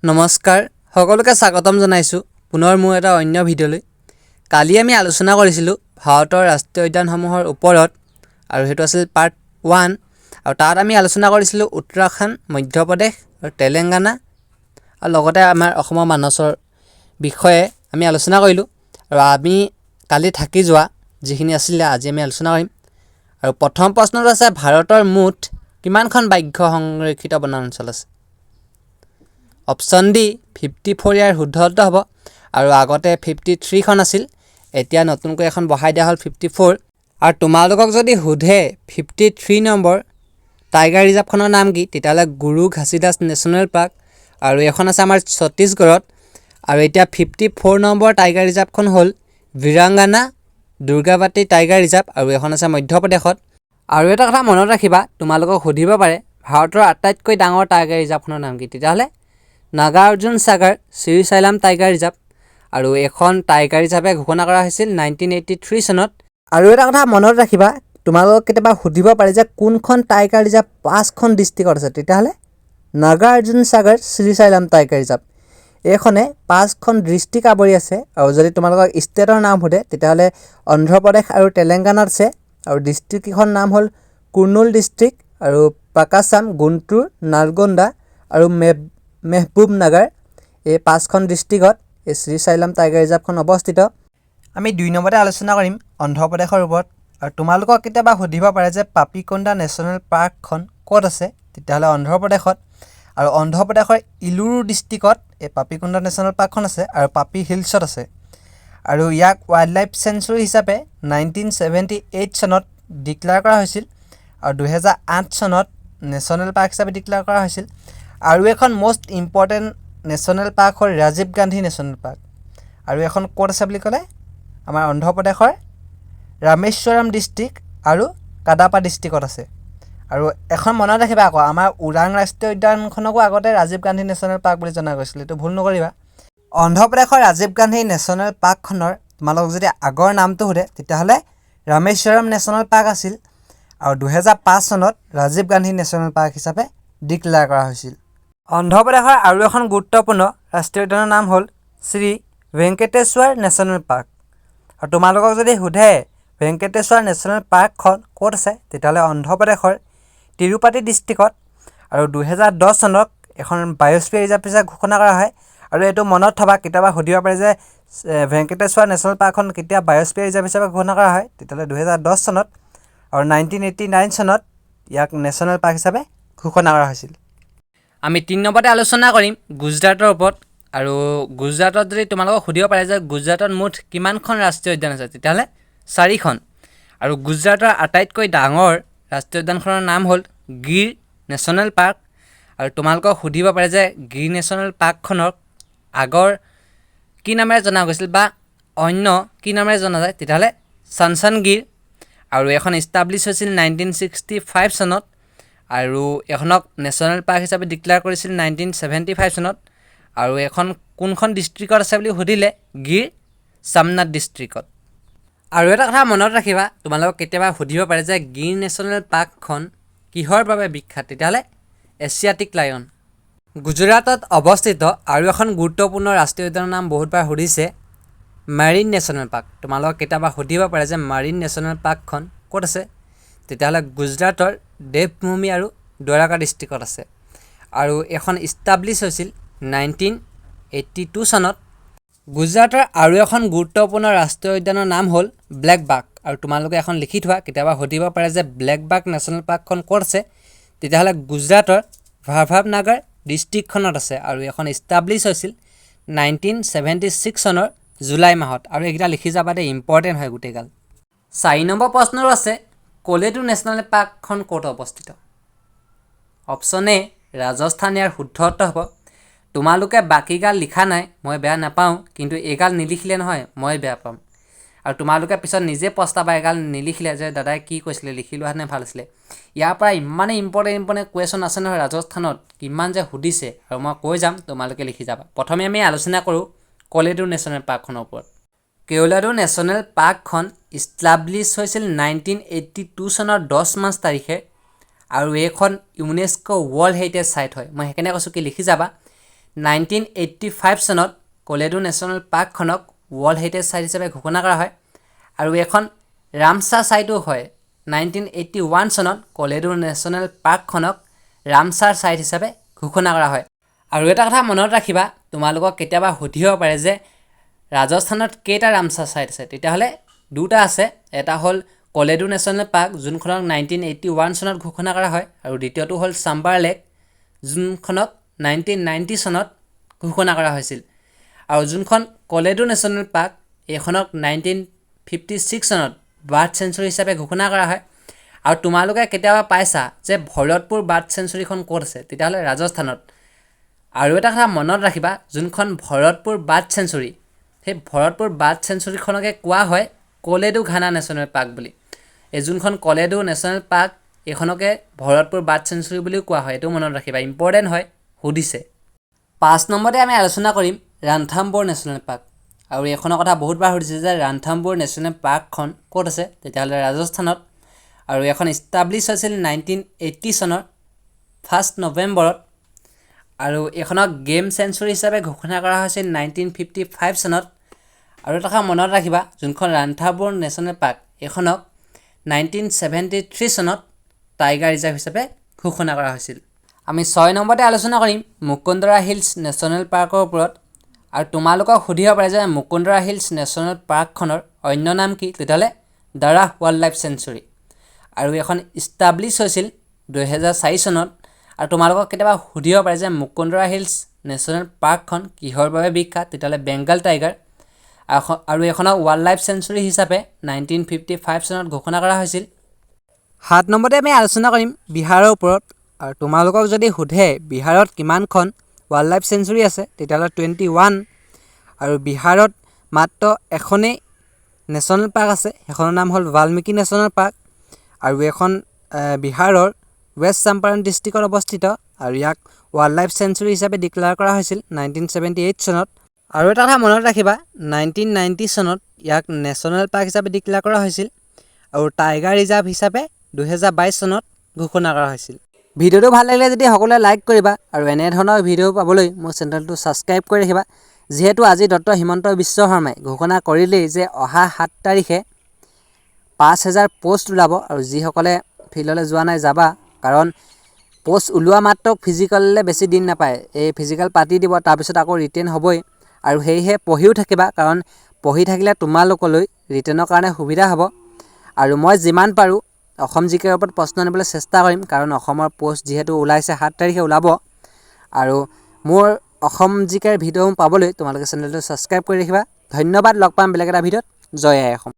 নমস্কাৰ সকলোকে স্বাগতম জনাইছো পুনৰ মোৰ এটা অন্য ভিডিঅ'লৈ কালি আমি আলোচনা কৰিছিলো ভাৰতৰ ৰাষ্ট্ৰীয় উদ্যানসমূহৰ ওপৰত আৰু হেতু আছিল পাৰ্ট 1 আৰু তাত আমি আলোচনা কৰিছিলো উত্তৰাখণ্ড মধ্যপ্ৰদেশ আৰু তেলেংগানা আৰু লগতে আমাৰ অসমৰ মানসৰ বিষয়ে আমি আলোচনা কৰিলো আৰু আমি কালি থাকি যোৱা যিখিনি আছিল আজি আমি আলোচনা কৰিম আৰু প্ৰথম প্ৰশ্নটো আছে ভাৰতৰ মুঠ কিমানখন বাঘ্য সংৰক্ষিত বনাঞ্চল আছে অপশন ডি 54 ইয়াৰ শুদ্ধ উত্তৰ হ'ব আৰু আগতে 53 খন আছিল এতিয়া নতুনকৈ এখন বহাই দিয়া হ'ল 54 আৰু তোমালোকক যদি সোধে 53 নম্বৰ টাইগাৰ ৰিজাৰ্ভখনৰ নাম কি তেতিয়ালে গুৰু ঘাসিদাস নেশ্যনেল পাৰ্ক আৰু এখন আছে আমাৰ ছত্তীশগড়ত আৰু এতিয়া 54 নম্বৰ টাইগাৰ ৰিজাৰ্ভখন হ'ল বিৰাংগানা দুৰ্গাৱতী টাইগাৰ ৰিজাৰ্ভ আৰু এখন আছে মধ্যপ্ৰদেশত আৰু এটা কথা মনত ৰাখিবা তোমালোকক সুধিব পাৰে ভাৰতৰ আটাইতকৈ ডাঙৰ টাইগাৰ ৰিজাৰ্ভখনৰ নাম কি তেতিয়ালে নাগাৰ্জুন সাগৰ শ্ৰীশৈলম টাইগাৰ ৰিজাৰ্ভ আৰু এখন টাইগাৰ ৰিজাৰ্ভে ঘোষণা কৰা হৈছিল 1983 চনত আৰু এটা কথা মনত ৰাখিবা তোমালোকক কেতিয়াবা সুধিব পাৰে যে কোনখন টাইগাৰ ৰিজাৰ্ভ 5খন ডিস্ট্ৰিক্টত আছে তেতিয়ালে নাগাৰ্জুন সাগৰ শ্ৰীশৈলম টাইগাৰ ৰিজাৰ্ভ এইখনে 5খন ডিস্ট্ৰিক্ট আৱৰি আছে আৰু যদি তোমালোকক ষ্টেটৰ নাম সোধে তেতিয়ালে অন্ধ্ৰপ্ৰদেশ আৰু তেলেংগানাত আছে আৰু ডিস্ট্ৰিক্ট কিখন নাম হ'ল কুৰ্নুল ডিস্ট্ৰিক্ট আৰু প্ৰকাশম গুন্টুৰ নালগোণ্ডা আৰু মেহবুব নগৰ এই 5খন ডিস্ট্ৰিক্টত এই শ্ৰীশৈলম টাইগাৰ ৰিজাৰ্ভখন অৱস্থিত আমি 2 নম্বৰতে আলোচনা কৰিম অন্ধ্ৰপ্ৰদেশৰ ওপৰত আৰু তোমালোকক কেতিয়াবা সুধিব পাৰে যে পাপিকোণ্ডা নেশ্যনেল পাৰ্কখন ক'ত আছে তেতিয়াহ'লে অন্ধ্ৰপ্ৰদেশত আৰু অন্ধ্ৰপ্ৰদেশৰ ইলুৰু ডিস্ট্ৰিক্টত এই পাপিকোণ্ডা নেশ্যনেল পাৰ্কখন আছে আৰু পাপি হিলছত আছে আৰু ইয়াক ৱাইল্ড লাইফ চেঞ্চুৰী হিচাপে 1978 চনত ডিক্লেয়াৰ কৰা হৈছিল আৰু 2008 চনত নেশ্যনেল পাৰ্ক হিচাপে ডিক্লেয়াৰ কৰা হৈছিল আৰু এখন মোষ্ট ইম্পৰ্টেণ্ট নেশ্যনেল পাৰ্ক হ'ল ৰাজীৱ গান্ধী নেশ্যনেল পাৰ্ক আৰু এখন ক'ত আছে বুলি ক'লে আমাৰ অন্ধ্ৰপ্ৰদেশৰ ৰামেশ্বৰম ডিস্ট্ৰিক্ট আৰু কাডাপা ডিস্ট্ৰিক্টত আছে আৰু এখন মনত ৰাখিবা আকৌ আমাৰ ওৰাং ৰাষ্ট্ৰীয় উদ্যানখনকো আগতে ৰাজীৱ গান্ধী নেশ্যনেল পাৰ্ক বুলি জনা গৈছিল এইটো ভুল নকৰিবা অন্ধ্ৰপ্ৰদেশৰ ৰাজীৱ গান্ধী নেশ্যনেল পাৰ্কখনৰ তোমালোকক যদি আগৰ নামটো সোধে তেতিয়াহ'লে ৰামেশ্বৰম নেশ্যনেল পাৰ্ক আছিল আৰু 2005 চনত ৰাজীৱ গান্ধী নেশ্যনেল পাৰ্ক হিচাপে ডিক্লেয়াৰ কৰা হৈছিল অন্ধ্ৰপ্ৰদেশৰ আৰু এখন গুৰুত্বপূৰ্ণ ৰাষ্ট্ৰীয় উদ্যানৰ নাম হ'ল শ্ৰী ভেংকটেশ্বৰ নেশ্যনেল পাৰ্ক আৰু তোমালোকক যদি সোধে ভেংকটেশ্বৰ নেশ্যনেল পাৰ্কখন ক'ত আছে তেতিয়াহ'লে অন্ধ্ৰপ্ৰদেশৰ তিৰুপতি ডিস্ট্ৰিক্টত আৰু 2010 চনত এখন বায়'স্ফিয়াৰ ৰিজাৰ্ভ হিচাপে ঘোষণা কৰা হয় আৰু এইটো মনত থবা কেতিয়াবা সুধিব পাৰে যে ভেংকটেশ্বৰ নেশ্যনেল পাৰ্কখন কেতিয়া বায়'স্ফিয়াৰ ৰিজাৰ্ভ হিচাপে ঘোষণা কৰা হয় তেতিয়াহ'লে 2010 চনত আৰু 1989 চনত ইয়াক নেশ্যনেল পাৰ্ক হিচাপে ঘোষণা কৰা হৈছিল আমি 3 নম্বৰতে আলোচনা কৰিম গুজৰাটৰ ওপৰত আৰু গুজৰাটত যদি তোমালোকক সুধিব পাৰে যে গুজৰাটত মুঠ কিমানখন ৰাষ্ট্ৰীয় উদ্যান আছে তেতিয়াহ'লে 4খন আৰু গুজৰাটৰ আটাইতকৈ ডাঙৰ ৰাষ্ট্ৰীয় উদ্যানখনৰ নাম হ'ল গিৰ নেশ্যনেল পাৰ্ক আৰু তোমালোকক সুধিব পাৰে যে গিৰ নেশ্যনেল পাৰ্কখনক আগৰ কি নামেৰে জনা গৈছিল বা অন্য কি নামেৰে জনা যায় তেতিয়াহ'লে চানচান গিৰ আৰু এখন ইষ্টাব্লিছ হৈছিল 1965 চনত আৰু এখনক নেশ্যনেল পাৰ্ক হিচাপে ডিক্লেয়াৰ কৰিছিল 1975 চনত আৰু এখন কোনখন ডিস্ট্ৰিক্টত আছে বুলি সুধিলে গিৰ সামনাথ ডিস্ট্ৰিক্টত আৰু এটা কথা মনত ৰাখিবা তোমালোকক কেতিয়াবা সুধিব পাৰে যে গিৰ নেশ্যনেল পাৰ্কখন কিহৰ বাবে বিখ্যাত তেতিয়াহ'লে এছিয়াটিক লায়ন গুজৰাটত অৱস্থিত আৰু এখন গুৰুত্বপূৰ্ণ ৰাষ্ট্ৰীয় উদ্যানৰ নাম বহুতবাৰ সুধিছে মাৰিন নেশ্যনেল পাৰ্ক তোমালোকক কেতিয়াবা সুধিব পাৰে যে মাৰিন নেশ্যনেল পাৰ্কখন ক'ত আছে তেতিয়াহ'লে গুজৰাটৰ দেৱভূমি আৰু দ্বাৰকা ডিস্ট্ৰিক্টত আছে আৰু এখন ইষ্টাব্লিছ হৈছিল 1982 চনত গুজৰাটৰ আৰু এখন গুৰুত্বপূৰ্ণ ৰাষ্ট্ৰীয় উদ্যানৰ নাম হ'ল ব্লেক বাক আৰু তোমালোকে এখন লিখি থোৱা কেতিয়াবা সুধিব পাৰে যে ব্লেক বাক নেশ্যনেল পাৰ্কখন ক'ত আছে তেতিয়াহ'লে গুজৰাটৰ ভাৰভাৱনগৰ ডিস্ট্ৰিক্টখনত আছে আৰু এখন ইষ্টাব্লিছ হৈছিল 1976 চনৰ জুলাই মাহত আৰু এইকেইটা লিখি যাবা দে ইম্পৰ্টেণ্ট হয় গোটেইগাল 4 নম্বৰ প্ৰশ্নৰো আছে কোলেটো নেশ্যনেল পাৰ্কখন ক'ত অৱস্থিত অপশ্যন এ ৰাজস্থান ইয়াৰ শুদ্ধ উত্তৰ হ'ব তোমালোকে বাকীগাল লিখা নাই মই বেয়া নাপাওঁ কিন্তু এইগাল নিলিখিলে নহয় মই বেয়া পাম আৰু তোমালোকে পিছত নিজে পস্তাবা এগাল নিলিখিলে যে দাদাই কি কৈছিলে লিখি লোৱাহেঁতেনে ভাল আছিলে ইয়াৰ পৰা ইমানেই ইম্পৰ্টেণ্ট কুৱেশ্যন আছে নহয় ৰাজস্থানত কিমান যে সুধিছে আৰু মই কৈ যাম তোমালোকে লিখি যাবা প্ৰথমে আমি আলোচনা কৰোঁ কোলেটো নেশ্যনেল পাৰ্কখনৰ ওপৰত কোলেটো নেশ্যনেল পাৰ্কখন ইষ্টাব্লিছ হৈছিল 1982 চনৰ 10 মাৰ্চ তাৰিখে আৰু এইখন ইউনেস্কো ৱৰ্ল্ড হেৰিটেজ সাইট হয় মই সেইকাৰণে কৈছোঁ কি লিখি যাবা 1985 চনত কলেডো নেশ্যনেল পাৰ্কখনক ৱৰ্ল্ড হেৰিটেজ সাইট হিচাপে ঘোষণা কৰা হয় আৰু এখন ৰামসাৰ সাইটো হয় 1981 চনত কলেডো নেশ্যনেল পাৰ্কখনক ৰামসাৰ সাইট হিচাপে ঘোষণা কৰা হয় আৰু এটা কথা মনত ৰাখিবা তোমালোকক কেতিয়াবা সুধিব পাৰে যে ৰাজস্থানত কেইটা ৰামসাৰ সাইট আছে তেতিয়াহ'লে দুটা আছে এটা হ'ল কলেডো নেশ্যনেল পাৰ্ক যোনখনক 1981 চনত ঘোষণা কৰা হয় আৰু দ্বিতীয়টো হ'ল চাম্বাৰ লেক যোনখনক 1990 চনত ঘোষণা কৰা হৈছিল আৰু যোনখন কলেডো নেশ্যনেল পাৰ্ক এইখনক 1956 চনত বাৰ্ড চেঞ্চুৰী হিচাপে ঘোষণা কৰা হয় আৰু তোমালোকে কেতিয়াবা পাইছা যে ভৰতপুৰ বাৰ্ড চেঞ্চুৰীখন ক'ত আছে তেতিয়াহ'লে ৰাজস্থানত আৰু এটা কথা মনত ৰাখিবা যোনখন ভৰতপুৰ বাৰ্ড চেঞ্চুৰী সেই ভৰতপুৰ বাৰ্ড চেঞ্চুৰীখনকে কোৱা হয় কলেডো ঘানা নেশ্যনেল পাৰ্ক বুলি এই যোনখন কলেডো নেশ্যনেল পাৰ্ক এইখনকে ভৰতপুৰ বাৰ্ড চেঞ্চুৰী বুলিও কোৱা হয় এইটো মনত ৰাখিবা ইম্পৰ্টেণ্ট হয় সুধিছে 5 নম্বৰতে আমি আলোচনা কৰিম ৰাণথাম্বুৰ নেশ্যনেল পাৰ্ক আৰু এইখনৰ কথা বহুতবাৰ সুধিছে যে ৰাণথাম্বুৰ নেশ্যনেল পাৰ্কখন ক'ত আছে তেতিয়াহ'লে ৰাজস্থানত আৰু এখন ইষ্টাব্লিছ হৈছিল 1980 চনৰ 1 নৱেম্বৰত আৰু এইখনক গেম চেঞ্চুৰী হিচাপে ঘোষণা কৰা হৈছিল 1955 চনত আৰু এটা কথা মনত ৰাখিবা যোনখন ৰাণথাম্বুৰ নেশ্যনেল পাৰ্ক এইখনক 1973 চনত টাইগাৰ ৰিজাৰ্ভ হিচাপে ঘোষণা কৰা হৈছিল আমি 6 নম্বৰতে আলোচনা কৰিম মুকুন্দৰা হিলছ নেশ্যনেল পাৰ্কৰ ওপৰত আৰু তোমালোকক সুধিব পাৰে যে মুকুন্দৰা হিলছ নেশ্যনেল পাৰ্কখনৰ অন্য নাম কি তেতিয়াহ'লে দাৰাহ ৱাইল্ড লাইফ চেঞ্চুৰী আৰু এখন ইষ্টাব্লিছ হৈছিল 2004 চনত আৰু তোমালোকক কেতিয়াবা সুধিব পাৰে যে মুকুন্দৰা হিলছ নেশ্যনেল পাৰ্কখন কিহৰ বাবে বিখ্যাত তেতিয়াহ'লে বেংগল টাইগাৰ আৰু এখনক ৱাইল্ড লাইফ চেঞ্চুৰী হিচাপে 1955 চনত ঘোষণা কৰা হৈছিল 7 নম্বৰতে আমি আলোচনা কৰিম বিহাৰৰ ওপৰত আৰু তোমালোকক যদি সোধে বিহাৰত কিমানখন ৱাইল্ড লাইফ চেঞ্চুৰী আছে তেতিয়াহ'লে 21 আৰু বিহাৰত মাত্ৰ এখনেই নেশ্যনেল পাৰ্ক আছে সেইখনৰ নাম হ'ল বাল্মীকি নেশ্যনেল পাৰ্ক আৰু এখন বিহাৰৰ ৱেষ্ট চম্পাৰণ ডিষ্ট্ৰিক্টত অৱস্থিত আৰু ইয়াক ৱাইল্ড লাইফ চেঞ্চুৰী হিচাপে ডিক্লেয়াৰ কৰা হৈছিল 1978 চনত আৰু এটা কথা মনত ৰাখিবা 1990 চনত ইয়াক নেশ্যনেল পাৰ্ক হিচাপে ডিক্লেয়াৰ কৰা হৈছিল আৰু টাইগাৰ ৰিজাৰ্ভ হিচাপে 2022 চনত ঘোষণা কৰা হৈছিল ভিডিঅ'টো ভাল লাগিলে যদি সকলোৱে লাইক কৰিবা আৰু এনেধৰণৰ ভিডিঅ' পাবলৈ মোৰ চেনেলটো ছাবস্ক্ৰাইব কৰি ৰাখিবা যিহেতু আজি ডক্টৰ হিমন্ত বিশ্ব শৰ্মাই ঘোষণা কৰিলেই যে অহা 7 তাৰিখে 5000 পোষ্ট ওলাব আৰু যিসকলে ফিল্ডলৈ যোৱা নাই যাবা কাৰণ পোষ্ট ওলোৱা মাত্ৰ ফিজিকেললৈ বেছি দিন নাপায় এই ফিজিকেল পাতি দিব তাৰপিছত আকৌ ৰিটেন হ'বই আৰু সেয়েহে পঢ়িও থাকিবা কাৰণ পঢ়ি থাকিলে তোমালোকলৈ ৰিটেনৰ কাৰণে সুবিধা হ'ব আৰু মই যিমান পাৰোঁ অসম জিকেৰ ওপৰত প্ৰশ্ন আনিবলৈ চেষ্টা কৰিম কাৰণ অসমৰ পোষ্ট যিহেতু ওলাইছে 7 তাৰিখে ওলাব আৰু মোৰ অসম জিকেৰ ভিডিঅ' পাবলৈ তোমালোকে চেনেলটো ছাবস্ক্ৰাইব কৰি ৰাখিবা ধন্যবাদ লগ পাম বেলেগ এটা ভিডিঅ'ত জয় আই অসম